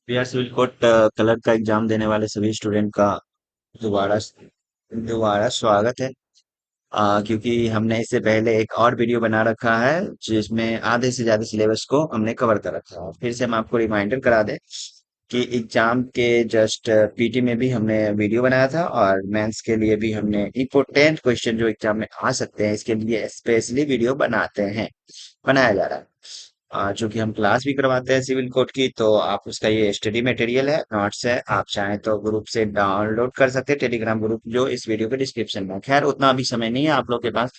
Bihar civil code colour का exam देने वाले सभी स्टूडेंट का दोबारा दोबारा स्वागत है। क्योंकि हमने इससे पहले एक और वीडियो बना रखा है जिसमें आधे से ज्यादा सिलेबस को हमने कवर कर रखा है। फिर से हम आपको रिमाइंडर करा दें कि एग्जाम के जस्ट पीटी में भी हमने वीडियो बनाया था और मेंस के लिए भी हमने इम्पोर्टेंट क्वेश्चन जो एग्जाम में आ सकते हैं इसके लिए स्पेशली वीडियो बनाया जा रहा है। चूंकि हम क्लास भी करवाते हैं सिविल कोड की, तो आप उसका ये स्टडी मटेरियल है, नोट्स है, आप चाहें तो ग्रुप से डाउनलोड कर सकते हैं, टेलीग्राम ग्रुप जो इस वीडियो के डिस्क्रिप्शन में है। खैर उतना अभी समय नहीं है आप लोग के पास,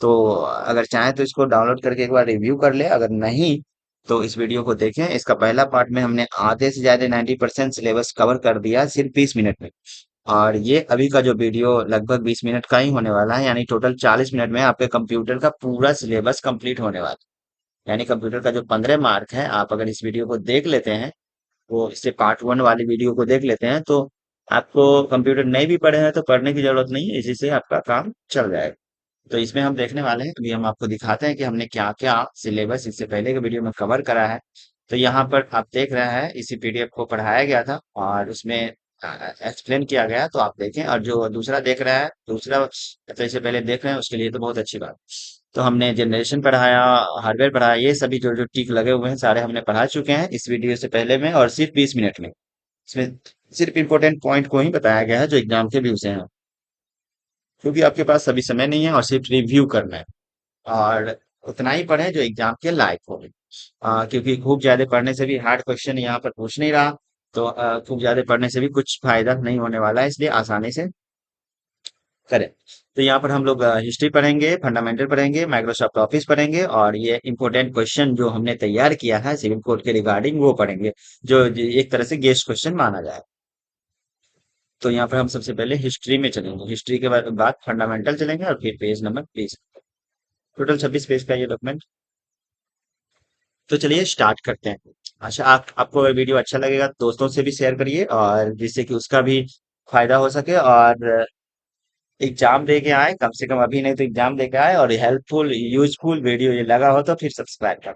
तो अगर चाहें तो इसको डाउनलोड करके एक बार रिव्यू कर ले। अगर नहीं तो इस वीडियो को देखें। इसका पहला पार्ट में हमने आधे से ज्यादा 90% सिलेबस कवर कर दिया सिर्फ 20 मिनट में। और ये अभी का जो वीडियो लगभग 20 मिनट का ही होने वाला है, यानी टोटल 40 मिनट में आपके कंप्यूटर का पूरा सिलेबस कंप्लीट होने वाला है। यानी कंप्यूटर का जो 15 मार्क है, आप अगर इस वीडियो को देख लेते हैं, वो इससे पार्ट 1 वाली वीडियो को देख लेते हैं, तो आपको कंप्यूटर नहीं भी पढ़े हैं तो पढ़ने की जरूरत नहीं है, इसी से आपका काम चल जाएगा। तो इसमें हम देखने वाले हैं, अभी हम आपको दिखाते हैं कि हमने क्या क्या सिलेबस इससे पहले के वीडियो में कवर करा है। तो यहाँ पर आप देख रहे हैं इसी पीडीएफ को पढ़ाया गया था और उसमें एक्सप्लेन किया गया, तो आप देखें। और जो दूसरा देख रहा है, दूसरा तो इससे पहले देख रहे हैं, उसके लिए तो बहुत अच्छी बात। तो हमने जनरेशन पढ़ाया, हार्डवेयर पढ़ाया, ये सभी जो जो टिक लगे हुए हैं सारे हमने पढ़ा चुके हैं इस वीडियो से पहले में, और सिर्फ 20 मिनट में। इसमें सिर्फ इम्पोर्टेंट पॉइंट को ही बताया गया है जो एग्जाम के व्यू से हैं, क्योंकि आपके पास सभी समय नहीं है और सिर्फ रिव्यू करना है। और उतना ही पढ़े जो एग्जाम के लायक हो। क्योंकि खूब ज्यादा पढ़ने से भी हार्ड क्वेश्चन यहाँ पर पूछ नहीं रहा, तो खूब ज्यादा पढ़ने से भी कुछ फायदा नहीं होने वाला है, इसलिए आसानी से करें। तो यहाँ पर हम लोग हिस्ट्री पढ़ेंगे, फंडामेंटल पढ़ेंगे, माइक्रोसॉफ्ट ऑफिस पढ़ेंगे, और ये इंपॉर्टेंट क्वेश्चन जो हमने तैयार किया है सिविल कोड के रिगार्डिंग वो पढ़ेंगे, जो एक तरह से गेस्ट क्वेश्चन माना जाए। तो यहाँ पर हम सबसे पहले हिस्ट्री में चलेंगे, हिस्ट्री के बाद फंडामेंटल चलेंगे और फिर पेज नंबर 20। टोटल 26 पेज का ये डॉक्यूमेंट। तो चलिए स्टार्ट करते हैं। अच्छा, आपको अगर वीडियो अच्छा लगेगा तो दोस्तों से भी शेयर करिए, और जिससे कि उसका भी फायदा हो सके, और एग्जाम दे के आए, कम से कम अभी नहीं तो एग्जाम दे के आए, और हेल्पफुल यूजफुल वीडियो ये लगा हो तो फिर सब्सक्राइब कर।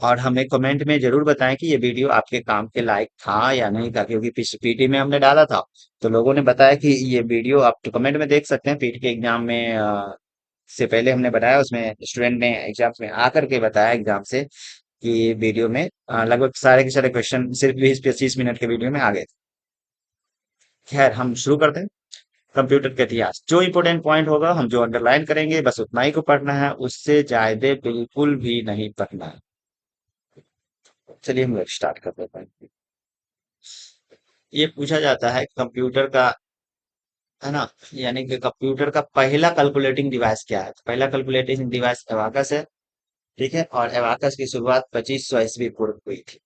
और हमें कमेंट में जरूर बताएं कि ये वीडियो आपके काम के लायक था या नहीं था, क्योंकि पीटी में हमने डाला था तो लोगों ने बताया कि ये वीडियो आप तो कमेंट में देख सकते हैं। पीटी के एग्जाम में से पहले हमने बताया, उसमें स्टूडेंट ने एग्जाम में आकर के बताया एग्जाम से कि वीडियो में लगभग सारे के सारे क्वेश्चन सिर्फ 20-25 मिनट के वीडियो में आ गए थे। खैर हम शुरू करते हैं। कंप्यूटर का इतिहास, जो इंपॉर्टेंट पॉइंट होगा हम जो अंडरलाइन करेंगे बस उतना ही को पढ़ना है, उससे ज्यादा बिल्कुल भी नहीं पढ़ना है। चलिए हम लोग स्टार्ट कर देते हैं। ये पूछा जाता है कंप्यूटर का, है ना, यानी कि कंप्यूटर का पहला कैलकुलेटिंग डिवाइस क्या है। तो पहला कैलकुलेटिंग डिवाइस एबाकस है। ठीक है, और एबाकस की शुरुआत 2500 ईस्वी पूर्व हुई थी।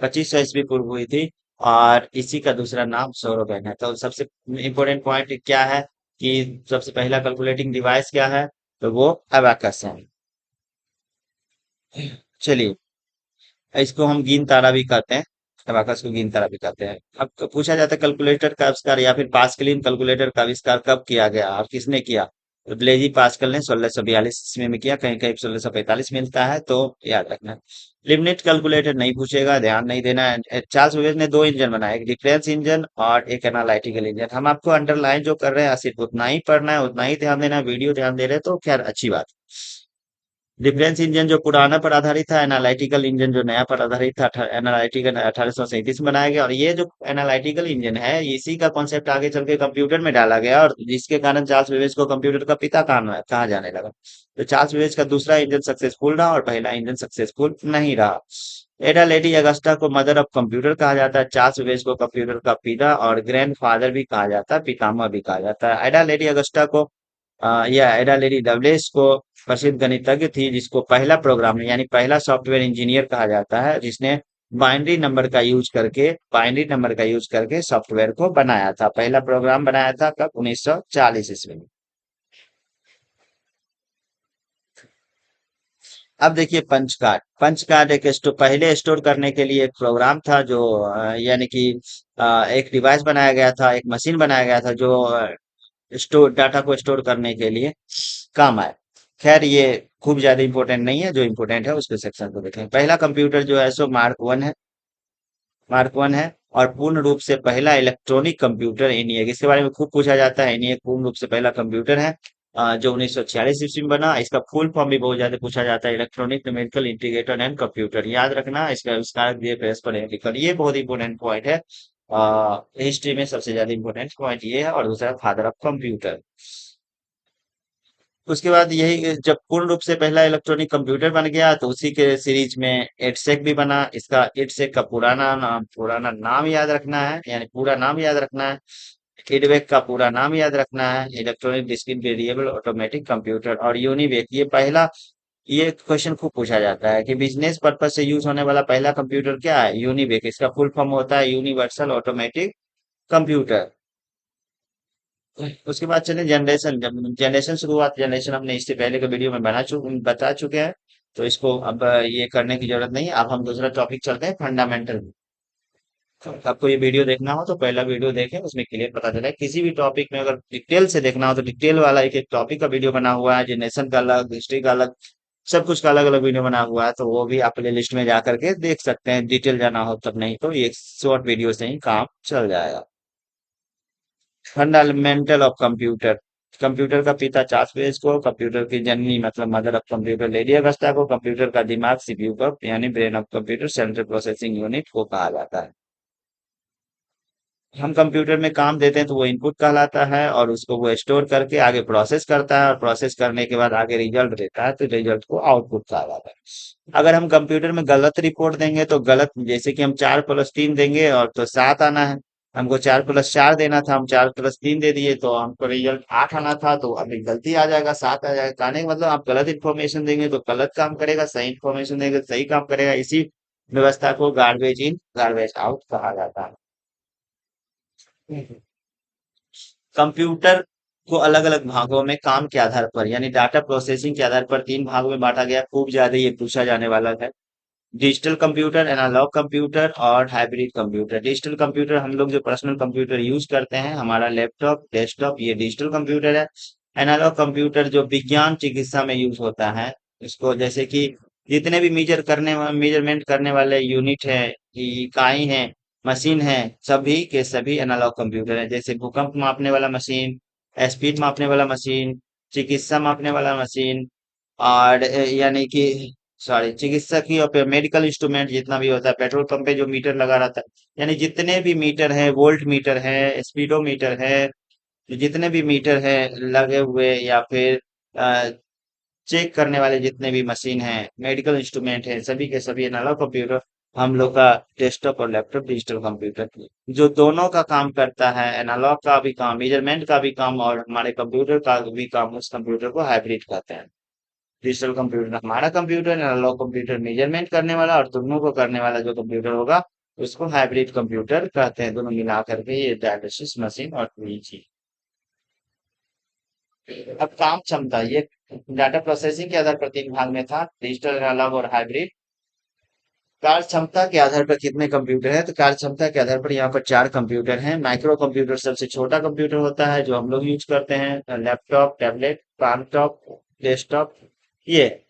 2500 ईस्वी पूर्व हुई थी, और इसी का दूसरा नाम सौरभ है। तो सबसे इम्पोर्टेंट पॉइंट क्या है कि सबसे पहला कैलकुलेटिंग डिवाइस क्या है, तो वो एबाकस है। चलिए, इसको हम गिन तारा भी कहते हैं, अबाकस को गिन तारा भी कहते हैं। अब पूछा जाता है कैलकुलेटर का आविष्कार या फिर पास्कलिन कैलकुलेटर का आविष्कार कब किया गया और किसने किया। तो ब्लेजी पास्कल ने 1642 ईस्वी में किया, कहीं कहीं 1645 मिलता है, तो याद रखना। लिबनिट कैलकुलेटर नहीं पूछेगा, ध्यान नहीं देना है। चार्ल्स बेबेज ने दो इंजन बनाए, एक डिफरेंस इंजन और एक एनालिटिकल इंजन। हम आपको अंडरलाइन जो कर रहे हैं सिर्फ उतना ही पढ़ना है, उतना ही ध्यान देना है। वीडियो ध्यान दे रहे हैं तो खैर अच्छी बात। डिफरेंस इंजन जो पुराना पर आधारित था, एनालिटिकल इंजन जो नया पर आधारित था। एनालिटिकल 1837 में बनाया गया, और ये जो एनालिटिकल इंजन है इसी का कॉन्सेप्ट आगे चल के कंप्यूटर में डाला गया, और जिसके कारण चार्ल्स बेबेज को कंप्यूटर का पिता कहा जाने लगा। तो चार्ल्स बेबेज का दूसरा इंजन सक्सेसफुल रहा और पहला इंजन सक्सेसफुल नहीं रहा। एडा लेडी अगस्टा को मदर ऑफ कंप्यूटर कहा जाता है। चार्ल्स बेबेज को कंप्यूटर का पिता और ग्रैंड फादर भी कहा जाता है, पितामह भी कहा जाता है। एडा लेडी अगस्टा को या एडा लेडी लवलेस को प्रसिद्ध गणितज्ञ थी, जिसको पहला प्रोग्राम यानी पहला सॉफ्टवेयर इंजीनियर कहा जाता है, जिसने बाइनरी नंबर का यूज करके सॉफ्टवेयर को बनाया था। पहला प्रोग्राम बनाया था कब, 1940 ईस्वी में। अब देखिए पंच कार्ड। पंच कार्ड पहले स्टोर करने के लिए एक प्रोग्राम था, जो यानी कि एक डिवाइस बनाया गया था, एक मशीन बनाया गया था जो स्टोर डाटा को स्टोर करने के लिए काम आए। खैर ये खूब ज्यादा इंपॉर्टेंट नहीं है, जो इंपॉर्टेंट है उसके सेक्शन को देखें। पहला कंप्यूटर जो है सो मार्क 1 है। मार्क 1 है। और पूर्ण रूप से पहला इलेक्ट्रॉनिक कंप्यूटर ENIAC, इसके बारे में खूब पूछा जाता है। ENIAC पूर्ण रूप से पहला कंप्यूटर है जो 1946 ईस्वी में बना। इसका फुल फॉर्म भी बहुत ज्यादा पूछा जाता है, electronic numerical integrator and computer. याद रखना, इसका आविष्कारक दिए पेज पर लिखकर, ये बहुत इंपॉर्टेंट पॉइंट है। हिस्ट्री में सबसे ज्यादा इंपॉर्टेंट पॉइंट ये है। और दूसरा फादर ऑफ कंप्यूटर। उसके बाद यही, जब पूर्ण रूप से पहला इलेक्ट्रॉनिक कंप्यूटर बन गया तो उसी के सीरीज में एडसेक भी बना। इसका एडसेक का पुराना नाम याद रखना है, यानी पूरा नाम याद रखना है। इडवेक का पूरा नाम याद रखना है, electronic discrete variable automatic computer. और यूनिवेक ये पहला, ये क्वेश्चन खूब पूछा जाता है कि बिजनेस पर्पज से यूज होने वाला पहला कंप्यूटर क्या है? यूनिवेक। इसका फुल फॉर्म होता है यूनिवर्सल ऑटोमेटिक कंप्यूटर। उसके बाद चले जनरेशन। जब जनरेशन शुरुआत, जनरेशन हमने इससे पहले के वीडियो में बता चुके हैं, तो इसको अब ये करने की जरूरत नहीं। अब हम दूसरा टॉपिक चलते हैं, फंडामेंटल। आपको ये वीडियो देखना हो तो पहला वीडियो देखें, उसमें क्लियर पता चला है। किसी भी टॉपिक में अगर डिटेल से देखना हो तो डिटेल वाला एक एक टॉपिक का वीडियो बना हुआ है, जनरेशन का अलग, हिस्ट्री का अलग, सब कुछ का अलग अलग वीडियो बना हुआ है। तो वो भी आप प्ले लिस्ट में जा करके देख सकते हैं, डिटेल जाना हो तब। नहीं तो ये शॉर्ट वीडियो से ही काम चल जाएगा। Fundamental of computer. कंप्यूटर का पिता चार्ल्स बेज को, कंप्यूटर की जननी मतलब mother of computer lady Augusta को, कंप्यूटर का दिमाग सीपीयू को यानी brain of computer central processing unit को कहा जाता है। हम कंप्यूटर में काम देते हैं तो वो इनपुट कहलाता है, और उसको वो स्टोर करके आगे प्रोसेस करता है, और प्रोसेस करने के बाद आगे रिजल्ट देता है, तो रिजल्ट को आउटपुट कहा जाता है। अगर हम कंप्यूटर में गलत रिपोर्ट देंगे तो गलत, जैसे कि हम 4+3 देंगे और तो 7 आना है। हमको 4+4 देना था, हम 4+3 दे दिए तो हमको रिजल्ट 8 आना था, तो अभी गलती आ जाएगा, 7 आ जाएगा। कहने का मतलब, आप गलत इन्फॉर्मेशन देंगे तो गलत काम करेगा, सही इन्फॉर्मेशन देंगे तो सही काम करेगा। इसी व्यवस्था को गार्बेज इन गार्बेज आउट कहा जाता है। कंप्यूटर को अलग अलग भागों में काम के आधार पर, यानी डाटा प्रोसेसिंग के आधार पर 3 भागों में बांटा गया। खूब ज्यादा ये पूछा जाने वाला है। डिजिटल कंप्यूटर, एनालॉग कंप्यूटर और हाइब्रिड कंप्यूटर। डिजिटल कंप्यूटर हम लोग जो पर्सनल कंप्यूटर यूज करते हैं, हमारा लैपटॉप, डेस्कटॉप, ये डिजिटल कंप्यूटर है। एनालॉग कंप्यूटर जो विज्ञान चिकित्सा में यूज होता है, इसको जैसे कि जितने भी मेजरमेंट करने वाले यूनिट है, इकाई है, मशीन है, सभी के सभी एनालॉग कंप्यूटर है। जैसे भूकंप मापने वाला मशीन, स्पीड मापने वाला मशीन, चिकित्सा मापने वाला मशीन, और यानी कि सॉरी, चिकित्सकीय और मेडिकल इंस्ट्रूमेंट जितना भी होता है, पेट्रोल पंप पे जो मीटर लगा रहता है, यानी जितने भी मीटर है, वोल्ट मीटर है, स्पीडोमीटर है, जितने भी मीटर है लगे हुए, या फिर चेक करने वाले जितने भी मशीन हैं, मेडिकल इंस्ट्रूमेंट है, सभी के सभी एनालॉग कंप्यूटर। हम लोग का डेस्कटॉप और लैपटॉप डिजिटल कंप्यूटर, जो दोनों का काम करता है, एनालॉग का भी काम, मेजरमेंट का भी काम, और हमारे कंप्यूटर का भी काम, उस कंप्यूटर को हाइब्रिड कहते हैं। डिजिटल कंप्यूटर हमारा कंप्यूटर, एनालॉग कंप्यूटर मेजरमेंट करने वाला, और दोनों को करने वाला जो कंप्यूटर होगा उसको हाइब्रिड कंप्यूटर कहते हैं। दोनों मिला करके ये डायलिसिस मशीन और पूरी चीज। अब काम क्षमता, ये डाटा प्रोसेसिंग के आधार पर 3 भाग में था, डिजिटल, एनालॉग और हाइब्रिड। कार्य क्षमता के आधार पर कितने कंप्यूटर है? तो कार्य क्षमता के आधार पर यहाँ पर 4 कंप्यूटर हैं। माइक्रो कंप्यूटर सबसे छोटा कंप्यूटर होता है जो हम लोग यूज करते हैं, लैपटॉप, टैबलेट, लैपटॉप, डेस्कटॉप। ये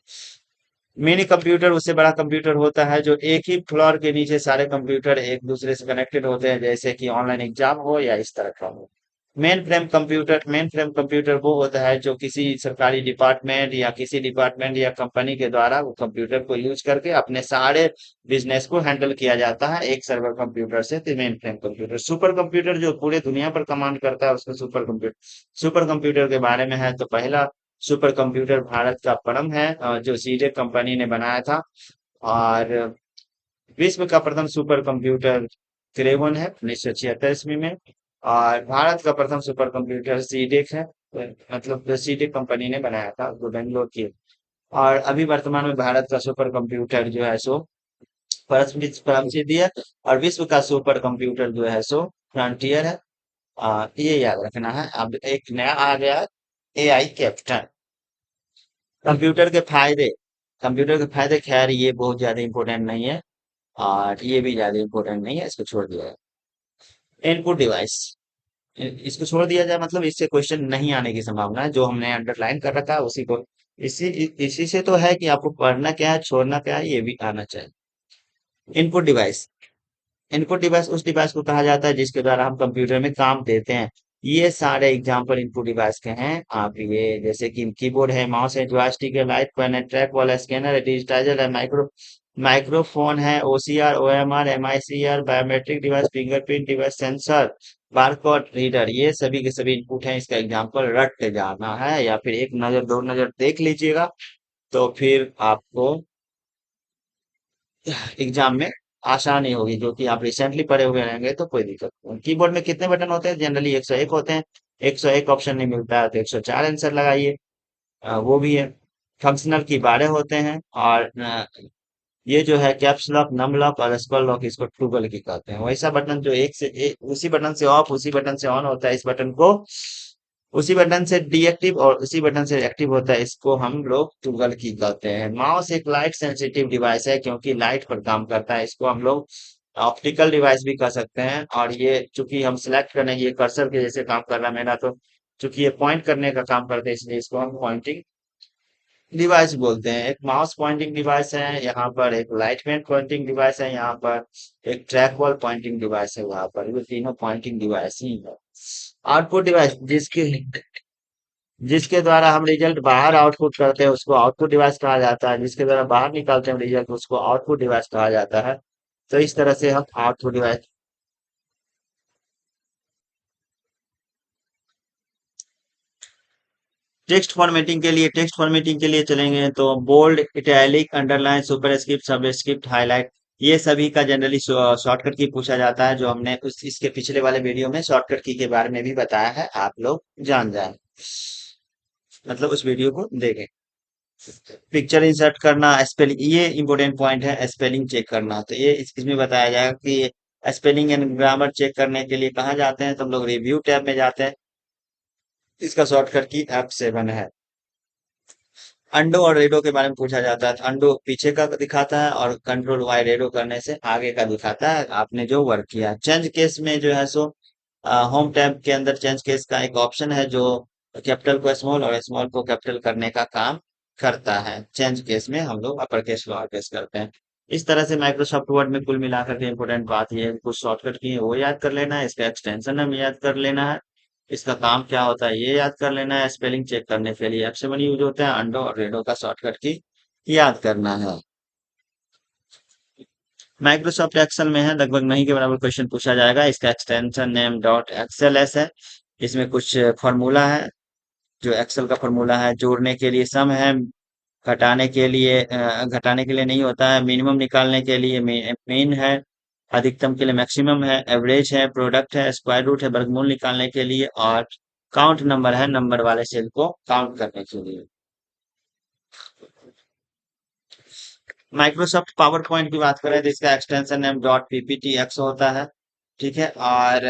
मिनी कंप्यूटर उससे बड़ा कंप्यूटर होता है, जो एक ही फ्लोर के नीचे सारे कंप्यूटर एक दूसरे से कनेक्टेड होते हैं, जैसे कि ऑनलाइन एग्जाम हो या इस तरह का हो। मेन फ्रेम कंप्यूटर वो होता है जो किसी सरकारी डिपार्टमेंट या किसी डिपार्टमेंट या कंपनी के द्वारा वो कंप्यूटर को यूज करके अपने सारे बिजनेस को हैंडल किया जाता है एक सर्वर कंप्यूटर से। तो main frame computer, super computer जो पूरे दुनिया पर कमांड करता है उसको सुपर कंप्यूटर के बारे में है। तो पहला सुपर कंप्यूटर भारत का परम है, जो सीडेक कंपनी ने बनाया था। और विश्व का प्रथम सुपर कंप्यूटर क्रेवन है 1976 ईस्वी में। और भारत का प्रथम सुपर कंप्यूटर सीडेक है, मतलब सीडेक कंपनी ने बनाया था, जो बेंगलोर की है। और अभी वर्तमान में भारत का सुपर कंप्यूटर जो है सो परम सिद्धि है। और विश्व का सुपर कंप्यूटर जो है सो फ्रंटियर है। ये याद रखना है। अब एक नया आ गया, AI कैप्टन। कंप्यूटर के फायदे। कंप्यूटर के फायदे, खैर ये बहुत ज्यादा इंपॉर्टेंट नहीं है, और ये भी ज्यादा इंपॉर्टेंट नहीं है, इसको छोड़ दिया है। इनपुट डिवाइस, इसको छोड़ दिया जाए मतलब इससे क्वेश्चन नहीं आने की संभावना है। जो हमने अंडरलाइन कर रखा है उसी को इसी से तो है कि आपको पढ़ना क्या है, छोड़ना क्या है, ये भी आना चाहिए। Input device. इनपुट डिवाइस उस डिवाइस को कहा जाता है जिसके द्वारा हम कंप्यूटर में काम देते हैं। ये सारे एग्जांपल इनपुट डिवाइस के हैं। आप ये जैसे कि कीबोर्ड है, माउस है, जॉयस्टिक है, लाइट पेन है, ट्रैक बॉल है, स्कैनर है, डिजिटाइजर है, माइक्रोफोन है, OCR, OMR, MICR, biometric device, fingerprint device, sensor, barcode reader, ये सभी के सभी इनपुट हैं। इसका एग्जांपल रट के जाना है या फिर एक नजर दो नजर देख लीजिएगा, तो फिर आपको एग्जाम में आसानी होगी। जो कि आप रिसेंटली पढ़े हुए रहेंगे तो कोई दिक्कत नहीं। कीबोर्ड में कितने बटन होते हैं? जनरली 101 होते हैं। 101 ऑप्शन नहीं मिलता है तो 104 आंसर लगाइए। वो भी है। फंक्शनल की 12 होते हैं। और ये जो है कैप्स लॉक, नम लॉक और स्क्रॉल लॉक, इसको ट्रूगल की कहते हैं। वैसा बटन जो उसी बटन से ऑफ उसी बटन से ऑन होता है, इस बटन को उसी बटन से डीएक्टिव और उसी बटन से एक्टिव होता है, इसको हम लोग ट्रूगल की कहते हैं। माउस एक लाइट सेंसिटिव डिवाइस है क्योंकि लाइट पर काम करता है। इसको हम लोग ऑप्टिकल डिवाइस भी कह सकते हैं। और ये चूंकि हम सिलेक्ट करने ये कर्सर के जैसे काम कर रहा है मेरा, तो चूंकि ये पॉइंट करने का काम करते हैं इसलिए इसको हम पॉइंटिंग डिवाइस बोलते हैं। एक माउस पॉइंटिंग डिवाइस है यहाँ पर, एक लाइट पेन पॉइंटिंग डिवाइस है यहाँ पर, एक ट्रैक बॉल पॉइंटिंग डिवाइस है वहां पर। ये तीनों पॉइंटिंग डिवाइस ही है। आउटपुट डिवाइस जिसके जिसके द्वारा हम रिजल्ट बाहर आउटपुट करते हैं उसको आउटपुट डिवाइस कहा जाता है। जिसके द्वारा बाहर निकालते हैं रिजल्ट उसको आउटपुट डिवाइस कहा जाता है। तो इस तरह से हम आउटपुट डिवाइस। टेक्स्ट फॉर्मेटिंग के लिए चलेंगे तो bold, italic, underline, superscript, subscript, highlight, ये सभी का जनरली शॉर्टकट की पूछा जाता है। जो हमने इसके पिछले वाले वीडियो में शॉर्टकट की के बारे में भी बताया है, आप लोग जान जाए, मतलब उस वीडियो को देखें। पिक्चर इंसर्ट करना, स्पेलिंग, ये इंपॉर्टेंट पॉइंट है। स्पेलिंग चेक करना, तो ये इसमें बताया जाएगा कि स्पेलिंग एंड ग्रामर चेक करने के लिए कहाँ जाते हैं, तो हम लोग रिव्यू टैब में जाते हैं। इसका शॉर्टकट की F7 है। अंडो और रेडो के बारे में पूछा जाता है, तो अंडो पीछे का दिखाता है और कंट्रोल वाई रेडो करने से आगे का दिखाता है आपने जो वर्क किया। चेंज केस में जो है सो होम टैब के अंदर चेंज केस का एक ऑप्शन है जो कैपिटल को स्मॉल और स्मॉल को कैपिटल करने का काम करता है। चेंज केस में हम लोग अपर केस लोअर केस करते हैं। इस तरह से माइक्रोसॉफ्ट वर्ड में कुल मिलाकर के इम्पोर्टेंट बात ये है, कुछ शॉर्टकट की है वो याद कर लेना है, इसका एक्सटेंशन हमें याद कर लेना है, इसका काम क्या होता है ये याद कर लेना है। स्पेलिंग चेक करने के लिए F7 यूज होता है। अंडो और रेडो का शॉर्टकट की याद करना है। माइक्रोसॉफ्ट एक्सेल में है लगभग नहीं के बराबर क्वेश्चन पूछा जाएगा। इसका extension name dot XL S है। इसमें कुछ फार्मूला है, जो एक्सेल का फार्मूला है। जोड़ने के लिए सम है, घटाने के लिए नहीं होता है। मिनिमम निकालने के लिए मीन है, अधिकतम के लिए मैक्सिमम है, एवरेज है, प्रोडक्ट है, स्क्वायर रूट है वर्गमूल निकालने के लिए, और काउंट नंबर है नंबर वाले सेल को काउंट करने के लिए। माइक्रोसॉफ्ट पावर पॉइंट की बात करें तो इसका extension name dot PPT x होता है। ठीक है। और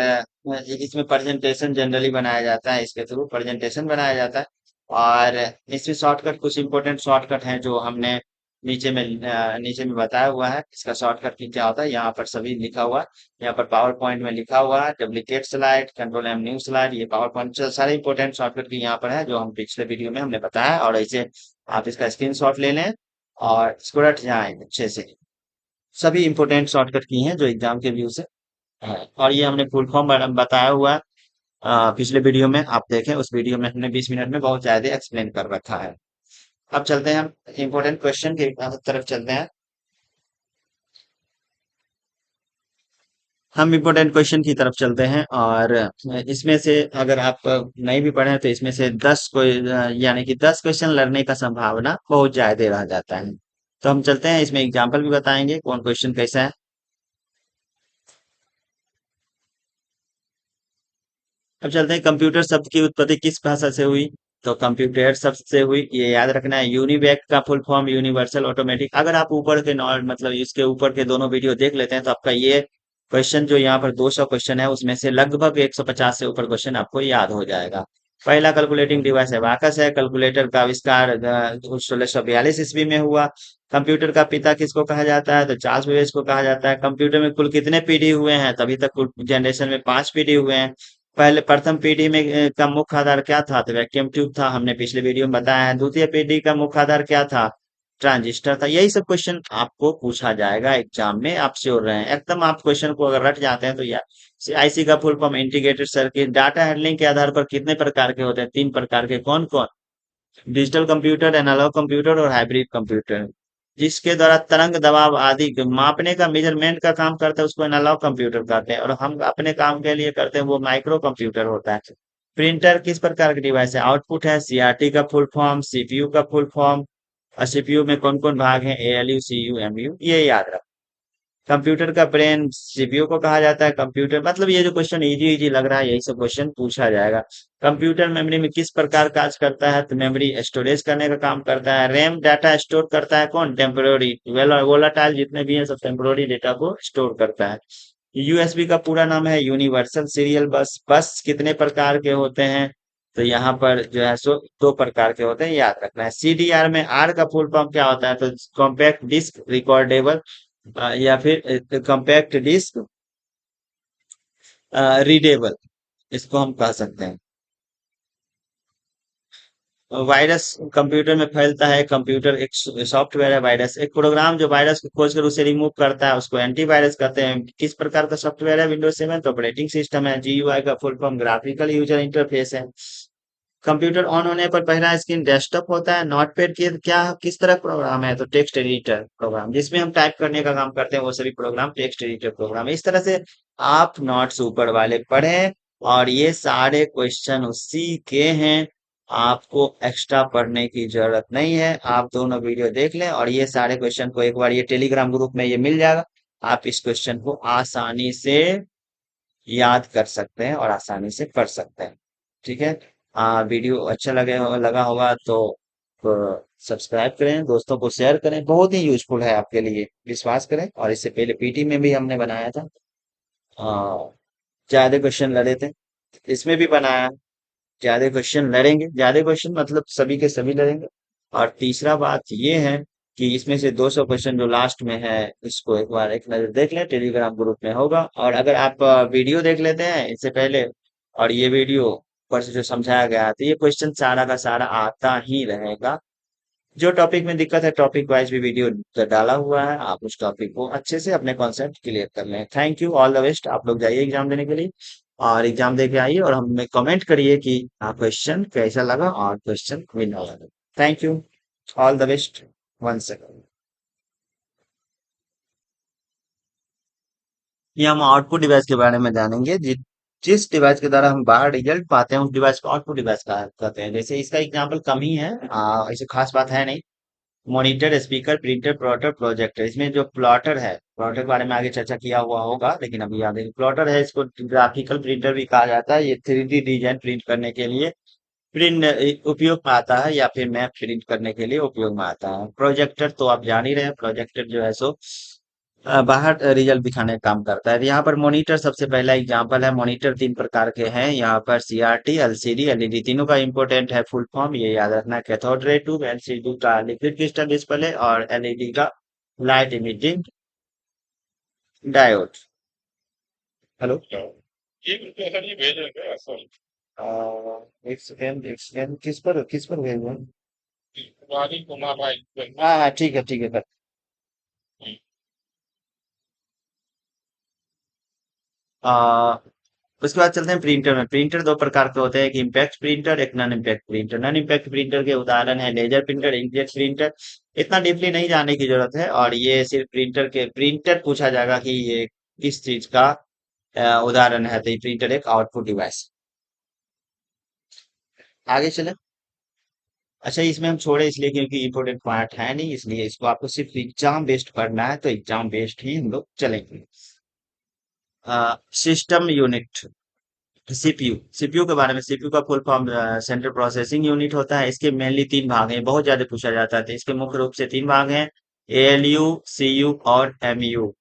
इसमें प्रेजेंटेशन जनरली बनाया जाता है, इसके थ्रू प्रेजेंटेशन बनाया जाता है। और इसमें शॉर्टकट, कुछ इंपॉर्टेंट शॉर्टकट हैं जो हमने नीचे में बताया हुआ है। इसका शॉर्टकट की क्या होता है यहाँ पर सभी लिखा हुआ है। यहाँ पर पावर पॉइंट में लिखा हुआ है duplicate slide, control M new slide, ये पावर पॉइंट सारे इंपॉर्टेंट शॉर्टकट की यहाँ पर है जो हम पिछले वीडियो में हमने बताया। और ऐसे आप इसका स्क्रीनशॉट ले लें और इसको रट जाएं अच्छे से। सभी इंपॉर्टेंट शॉर्टकट की हैं जो एग्जाम के व्यू से है। और ये हमने फुल फॉर्म बताया हुआ है पिछले वीडियो में, आप देखें उस वीडियो में हमने 20 मिनट में बहुत ज्यादा एक्सप्लेन कर रखा है। अब चलते हैं हम इंपॉर्टेंट क्वेश्चन की तरफ चलते हैं। हम इम्पोर्टेंट क्वेश्चन की तरफ चलते हैं और इसमें से अगर आप नहीं भी पढ़े तो इसमें से 10 को यानी कि 10 क्वेश्चन लड़ने का संभावना बहुत ज्यादा रह जाता है। तो हम चलते हैं, इसमें एग्जाम्पल भी बताएंगे कौन क्वेश्चन कैसा है। अब चलते हैं, कंप्यूटर शब्द की उत्पत्ति किस भाषा से हुई? तो कंप्यूटर शब्द से हुई, ये याद रखना है। यूनिवेक का फुल फॉर्म यूनिवर्सल ऑटोमेटिक। अगर आप ऊपर के नॉट मतलब इसके ऊपर के दोनों वीडियो देख लेते हैं तो आपका ये क्वेश्चन जो यहाँ पर 200 क्वेश्चन है उसमें से लगभग 150 से ऊपर क्वेश्चन आपको याद हो जाएगा। पहला कैलकुलेटिंग डिवाइस है वाकस है। कैलकुलेटर का आविष्कार 1642 ईस्वी में हुआ। कंप्यूटर का पिता किसको कहा जाता है? तो चार्ल्स बेबेज को कहा जाता है। कंप्यूटर में कुल कितने पीढ़ी हुए हैं? तभी तक कुल जनरेशन में 5 पीढ़ी हुए हैं। पहले प्रथम पीढ़ी में का मुख्य आधार क्या था? तो वैक्यूम ट्यूब था, हमने पिछले वीडियो में बताया है। द्वितीय पीढ़ी का मुख्य आधार क्या था? ट्रांजिस्टर था। यही सब क्वेश्चन आपको पूछा जाएगा एग्जाम में, आप श्योर रहें एकदम। आप क्वेश्चन को अगर रट जाते हैं तो यार, आईसी का full form integrated circuit. Data handling के आधार पर कितने प्रकार के होते हैं? 3 प्रकार के। कौन कौन? डिजिटल कंप्यूटर, एनालॉग कंप्यूटर और हाइब्रिड कंप्यूटर। जिसके द्वारा तरंग दबाव आदि मापने का, मेजरमेंट का काम करता है, उसको एनालॉग कंप्यूटर कहते हैं। और हम अपने काम के लिए करते हैं, वो माइक्रो कंप्यूटर होता है। प्रिंटर किस प्रकार का डिवाइस है? आउटपुट है। सीआरटी का फुल फॉर्म, सीपीयू का फुल फॉर्म। और सीपीयू में कौन कौन भाग हैं? एएलयू, सीयू, एमयू, ये याद रखो। कंप्यूटर का ब्रेन सीपीयू को कहा जाता है। कंप्यूटर मतलब, ये जो क्वेश्चन इजी इजी लग रहा है, यही सब क्वेश्चन पूछा जाएगा। कंप्यूटर मेमोरी में किस प्रकार कार्य करता है? तो मेमोरी स्टोरेज करने का काम करता है। रैम डाटा स्टोर करता है। कौन? टेम्पोररी। वोलाटाइल जितने भी हैं सब टेम्पोररी डेटा को स्टोर करता है। यूएसबी का पूरा नाम है यूनिवर्सल सीरियल बस। बस कितने प्रकार के होते हैं? तो यहाँ पर जो है सो 2 प्रकार के होते हैं, याद रखना है। सीडीआर में आर का फुल फॉर्म क्या होता है? तो कॉम्पैक्ट डिस्क रिकॉर्डेबल, या फिर कॉम्पैक्ट डिस्क रीडेबल, इसको हम कह सकते हैं। वायरस कंप्यूटर में फैलता है। कंप्यूटर एक सॉफ्टवेयर है। वायरस एक प्रोग्राम जो वायरस को खोज कर उसे रिमूव करता है, उसको एंटीवायरस कहते हैं। किस प्रकार का सॉफ्टवेयर है? विंडोज 7 तो ऑपरेटिंग सिस्टम है। जीयूआई का full form graphical user interface है। कंप्यूटर ऑन होने पर पहला स्क्रीन डेस्कटॉप होता है। नोटपैड की क्या किस तरह प्रोग्राम है? तो टेक्स्ट एडिटर प्रोग्राम, जिसमें हम टाइप करने का काम करते हैं, वो सभी प्रोग्राम टेक्स्ट एडिटर प्रोग्राम है। इस तरह से आप नोट्स ऊपर वाले पढ़ें, और ये सारे क्वेश्चन उसी के हैं। आपको एक्स्ट्रा पढ़ने की जरूरत नहीं है। आप दोनों वीडियो देख लें, और ये सारे क्वेश्चन को एक बार ये टेलीग्राम ग्रुप में ये मिल जाएगा। आप इस क्वेश्चन को आसानी से याद कर सकते हैं और आसानी से पढ़ सकते हैं। ठीक है। वीडियो अच्छा लगा होगा तो सब्सक्राइब करें, दोस्तों को शेयर करें, बहुत ही यूजफुल है आपके लिए, विश्वास करें। और इससे पहले पीटी में भी हमने बनाया था, आ, ज्यादा क्वेश्चन लड़े थे, इसमें भी बनाया। ज्यादा क्वेश्चन लड़ेंगे, ज्यादा क्वेश्चन मतलब सभी के सभी लड़ेंगे। और तीसरा बात ये है कि इसमें से 200 क्वेश्चन जो लास्ट में है, इसको एक बार एक नजर देख लें, टेलीग्राम ग्रुप में होगा। और अगर आप वीडियो देख लेते हैं इससे पहले, और ये वीडियो पर से जो समझाया गया है, तो ये क्वेश्चन सारा का सारा आता ही रहेगा। जो टॉपिक में दिक्कत है, टॉपिक वाइज भी वीडियो डाला हुआ है, आप उस टॉपिक को अच्छे से अपने कॉन्सेप्ट क्लियर कर लें। Thank you, all the best. आप लोग जाइए एग्जाम देने के लिए, और एग्जाम दे के आइए, और हमें कमेंट करिए कि क्वेश्चन कैसा लगा और क्वेश्चन विन हो लगा। Thank you, all the best. One second. ये हम आउटपुट डिवाइस के बारे में जानेंगे। जिस डिवाइस के द्वारा हम बाहर रिजल्ट पाते हैं, उस डिवाइस को आउटपुट डिवाइस कहते हैं। जैसे इसका एग्जाम्पल कम ही है, ऐसे खास बात है नहीं। Monitor, speaker, printer, plotter, projector. इसमें जो प्लॉटर है, प्लॉटर के बारे में आगे चर्चा किया हुआ होगा, लेकिन अभी याद है। प्लॉटर है, इसको ग्राफिकल प्रिंटर भी कहा जाता है। ये 3D डिजाइन प्रिंट करने के लिए उपयोग में आता है, या फिर मैप प्रिंट करने के लिए उपयोग में आता है। प्रोजेक्टर तो आप जान ही रहे हैं, प्रोजेक्टर जो है सो बाहर रिजल्ट दिखाने का काम करता है। यहाँ पर मॉनिटर सबसे पहला एग्जांपल है। मॉनिटर 3 प्रकार के हैं। यहाँ पर सीआरटी, एलसीडी, एलईडी, तीनों का इंपॉर्टेंट है फुल फॉर्म, ये याद रखना। कैथोड रे ट्यूब, एलसीडी का लिक्विड क्रिस्टल डिस्प्ले, और एलईडी का लाइट इमिटिंग डायोड। हेलो। ये बिल्कुल ऐसा नहीं भेज रहे थे ऐसा एक सेकेंड, किस पर भेज रहे हैं? वाली कुमार भाई हाँ हाँ, ठीक है ठीक है। आ, उसके बाद चलते हैं प्रिंटर में। प्रिंटर 2 प्रकार के होते हैं, एक इम्पैक्ट प्रिंटर, एक non impact printer. Non impact printer के उदाहरण है लेजर प्रिंटर, इंकजेट प्रिंटर। इतना डीपली नहीं जानने की जरूरत है, और ये सिर्फ प्रिंटर पूछा जाएगा कि ये किस चीज का उदाहरण है, तो ये प्रिंटर एक आउटपुट डिवाइस। आगे चले। अच्छा, इसमें हम छोड़े इसलिए क्योंकि इंपोर्टेंट पार्ट है नहीं, इसलिए इसको आपको सिर्फ एग्जाम बेस्ड पढ़ना है, तो एग्जाम बेस्ड ही हम लोग चलेंगे। System unit, CPU. सीपीयू के बारे में, सीपीयू का full form central processing unit होता है। इसके मेनली 3 भाग हैं, बहुत ज्यादा पूछा जाता है, तो इसके मुख्य रूप से 3 भाग हैं। एएलयू, सीयू और MU.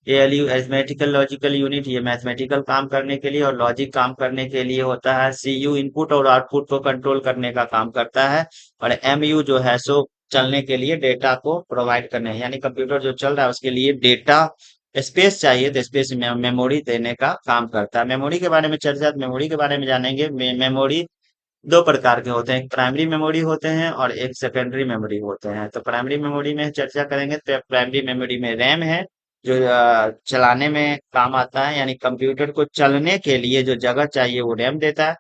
ALU arithmetical logical unit, ये मैथमेटिकल काम करने के लिए और लॉजिक काम करने के लिए होता है। सीयू इनपुट और आउटपुट को कंट्रोल करने का काम करता है। और एमयू जो है सो चलने के लिए, डेटा को प्रोवाइड करने, यानी कंप्यूटर जो चल रहा है उसके लिए डेटा स्पेस चाहिए तो स्पेस में मेमोरी देने का काम करता है। मेमोरी के बारे में चर्चा, मेमोरी के बारे में जानेंगे। मेमोरी दो प्रकार के होते हैं, एक प्राइमरी मेमोरी होते हैं और एक सेकेंडरी मेमोरी होते हैं। तो प्राइमरी मेमोरी में चर्चा करेंगे तो प्राइमरी मेमोरी में रैम है, जो चलाने में काम आता है, यानी कंप्यूटर को चलने के लिए जो जगह चाहिए वो रैम देता है।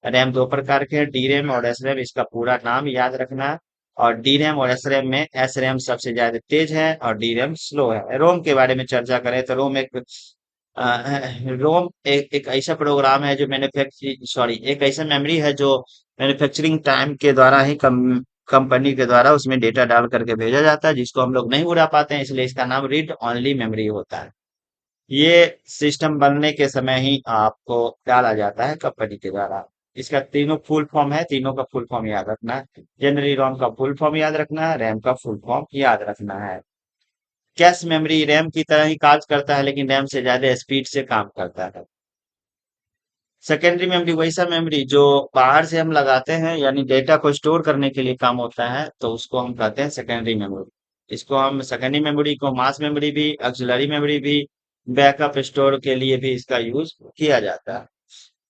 रैम दो प्रकार के हैं, डी रैम और एस रैम, इसका पूरा नाम याद रखना है। और डी रैम और एस रैम में एस रैम सबसे ज्यादा तेज है और डी रैम स्लो है। रोम के बारे में चर्चा करें तो रोम एक रोम एक ऐसा प्रोग्राम है जो मैन्युफैक्चरिंग, सॉरी, एक ऐसा मेमोरी है जो मैन्युफैक्चरिंग टाइम के द्वारा ही कंपनी के द्वारा उसमें डेटा डाल करके भेजा जाता है, जिसको हम लोग नहीं उड़ा पाते हैं, इसलिए इसका नाम रीड ओनली मेमोरी होता है। ये सिस्टम बनने के समय ही आपको डाला जाता है कंपनी के द्वारा। इसका तीनों फुल फॉर्म है, तीनों का फुल फॉर्म याद रखना है। जनरली रोम का फुल फॉर्म याद रखना है, रैम का फुल फॉर्म याद रखना है। कैश मेमोरी रैम की तरह ही कार्य करता है, लेकिन रैम से ज्यादा स्पीड से काम करता है। सेकेंडरी मेमोरी वैसा मेमोरी जो बाहर से हम लगाते हैं, यानी डेटा को स्टोर करने के लिए काम होता है, तो उसको हम कहते हैं सेकेंडरी मेमोरी। इसको हम सेकेंडरी मेमोरी को मास मेमोरी भी, ऑक्सिलरी मेमोरी भी, बैकअप स्टोर के लिए भी इसका यूज किया जाता है।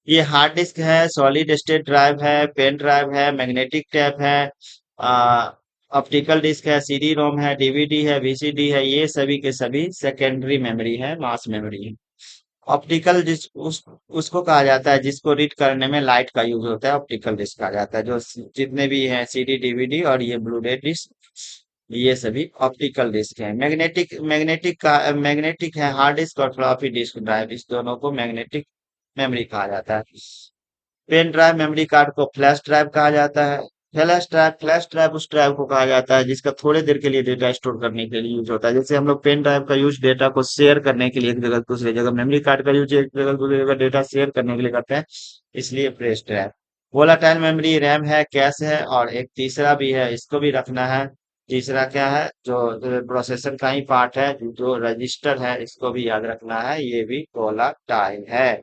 ये हार्ड डिस्क है, सॉलिड स्टेट ड्राइव है, पेन ड्राइव है, मैग्नेटिक टेप है, ऑप्टिकल डिस्क है, सीडी रोम है, डीवीडी है, वीसीडी है, ये सभी के सभी सेकेंडरी मेमोरी है, मास मेमोरी है। ऑप्टिकल डिस्क उसको कहा जाता है जिसको रीड करने में लाइट का यूज होता है, ऑप्टिकल डिस्क कहा जाता है। जो जितने भी हैं सीडी डीवीडी और ये ब्लूरे डिस्क, ये सभी ऑप्टिकल डिस्क है। मैग्नेटिक है हार्ड डिस्क और फ्लॉपी डिस्क ड्राइव, इस दोनों को मैग्नेटिक मेमोरी कहा जाता है। पेन ड्राइव मेमोरी कार्ड को फ्लैश ड्राइव कहा जाता है। फ्लैश ड्राइव उस ड्राइव को कहा जाता है जिसका थोड़े देर के लिए डेटा स्टोर करने के लिए यूज होता है। जैसे हम लोग पेन ड्राइव का यूज डेटा को शेयर करने के लिए एक जगह से दूसरी जगह, मेमोरी कार्ड का यूज एक जगह से दूसरी जगह डेटा शेयर करने के लिए करते हैं, इसलिए flash drive. Volatile memory RAM है, कैश है, और एक तीसरा भी है, इसको भी रखना है। तीसरा क्या है, जो प्रोसेसर का ही पार्ट है, जो रजिस्टर है, इसको भी याद रखना है, ये भी वोलाटाइल है।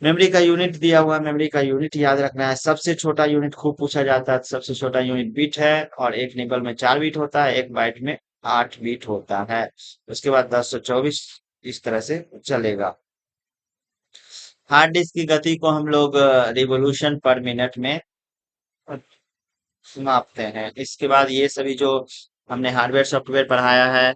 मेमोरी का यूनिट दिया हुआ है, मेमोरी का यूनिट याद रखना है। सबसे छोटा यूनिट खूब पूछा जाता है, सबसे छोटा यूनिट बिट है, और एक निबल में 4 बिट होता है, एक बाइट में 8 बिट होता है। उसके बाद 1024, इस तरह से चलेगा। हार्ड डिस्क की गति को हम लोग रिवोल्यूशन पर मिनट में मापते हैं। इसके बाद ये सभी जो हमने हार्डवेयर सॉफ्टवेयर पढ़ाया है,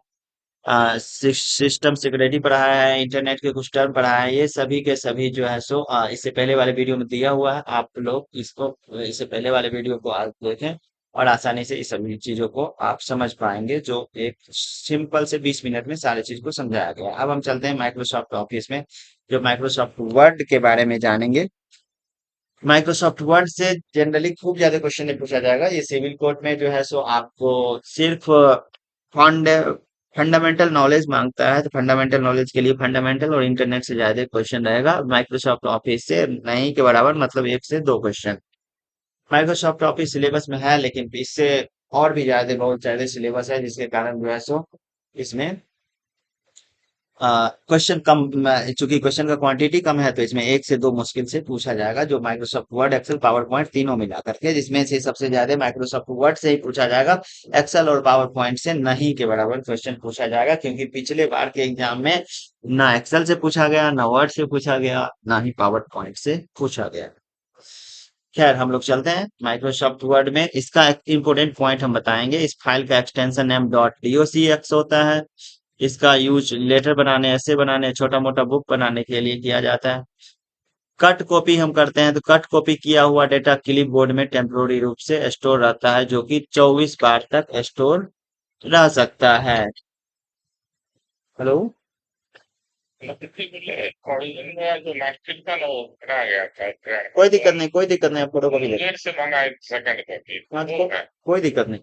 सिस्टम सिक्योरिटी पढ़ाया है, इंटरनेट के कुछ टर्म पढ़ाया है, ये सभी के सभी जो है सो इससे पहले वाले वीडियो में दिया हुआ है। आप लोग इसको, इससे पहले वाले वीडियो को आज देखें और आसानी से इस सभी चीजों को आप समझ पाएंगे, जो एक सिंपल से 20 मिनट में सारी चीज को समझाया गया है। अब हम चलते हैं माइक्रोसॉफ्ट ऑफिस में, जो माइक्रोसॉफ्ट वर्ड के बारे में जानेंगे। माइक्रोसॉफ्ट वर्ड से जनरली खूब ज्यादा क्वेश्चन नहीं पूछा जाएगा। ये सिविल कोर्ट में जो है सो आपको सिर्फ फंड फंडामेंटल नॉलेज मांगता है, तो फंडामेंटल नॉलेज के लिए फंडामेंटल और इंटरनेट से ज्यादा क्वेश्चन रहेगा। माइक्रोसॉफ्ट ऑफिस से नहीं के बराबर, मतलब 1 से 2 क्वेश्चन। माइक्रोसॉफ्ट ऑफिस सिलेबस में है, लेकिन इससे और भी ज्यादा, बहुत ज्यादा सिलेबस है, जिसके कारण जो है सो इसमें क्वेश्चन कम, चूंकि क्वेश्चन का क्वांटिटी कम है, तो इसमें 1 से 2 मुश्किल से पूछा जाएगा, जो Microsoft Word, Excel, PowerPoint तीनों मिला करके, जिसमें से सबसे ज्यादा माइक्रोसॉफ्ट वर्ड से ही पूछा जाएगा। एक्सेल और पावर पॉइंट से नहीं के बराबर क्वेश्चन पूछा जाएगा, क्योंकि पिछले बार के एग्जाम में ना एक्सेल से पूछा गया, ना वर्ड से पूछा गया, ना ही पावर पॉइंट से पूछा गया। खैर, हम लोग चलते हैं माइक्रोसॉफ्ट वर्ड में। इसका एक इम्पोर्टेंट पॉइंट हम बताएंगे। इस फाइल का एक्सटेंशन नेम .docx होता है। इसका यूज लेटर बनाने, ऐसे बनाने, छोटा मोटा बुक बनाने के लिए किया जाता है। कट कॉपी हम करते हैं, तो कट कॉपी किया हुआ डेटा क्लिप बोर्ड में टेम्पोररी रूप से स्टोर रहता है, जो कि 24 बार तक स्टोर रह सकता है। हेलो। मतलब कितनी बोले ओरिजिनल में जो मैट्रिक था ना वो करा गया था कोई तो दिक्कत नहीं, कोई दिक्कत नहीं, आप फोटो कॉपी ले। मुंगेर से मंगाए सेकंड कॉपी हाँ, वो है। कोई दिक्कत नहीं।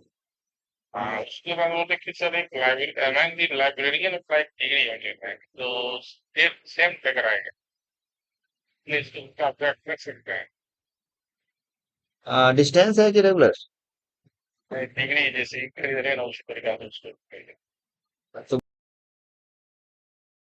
हाँ, उसके बाद वो देखिए सर एक library man the librarian of like degree होती है तो सेम सेम पे कराएंगे प्लीज उसका आप रख सकते हैं डिस्टेंस है कि रेगुलर? डिग्री जैसे खरीद रहे हैं ना उसी प्रकार से उसको तो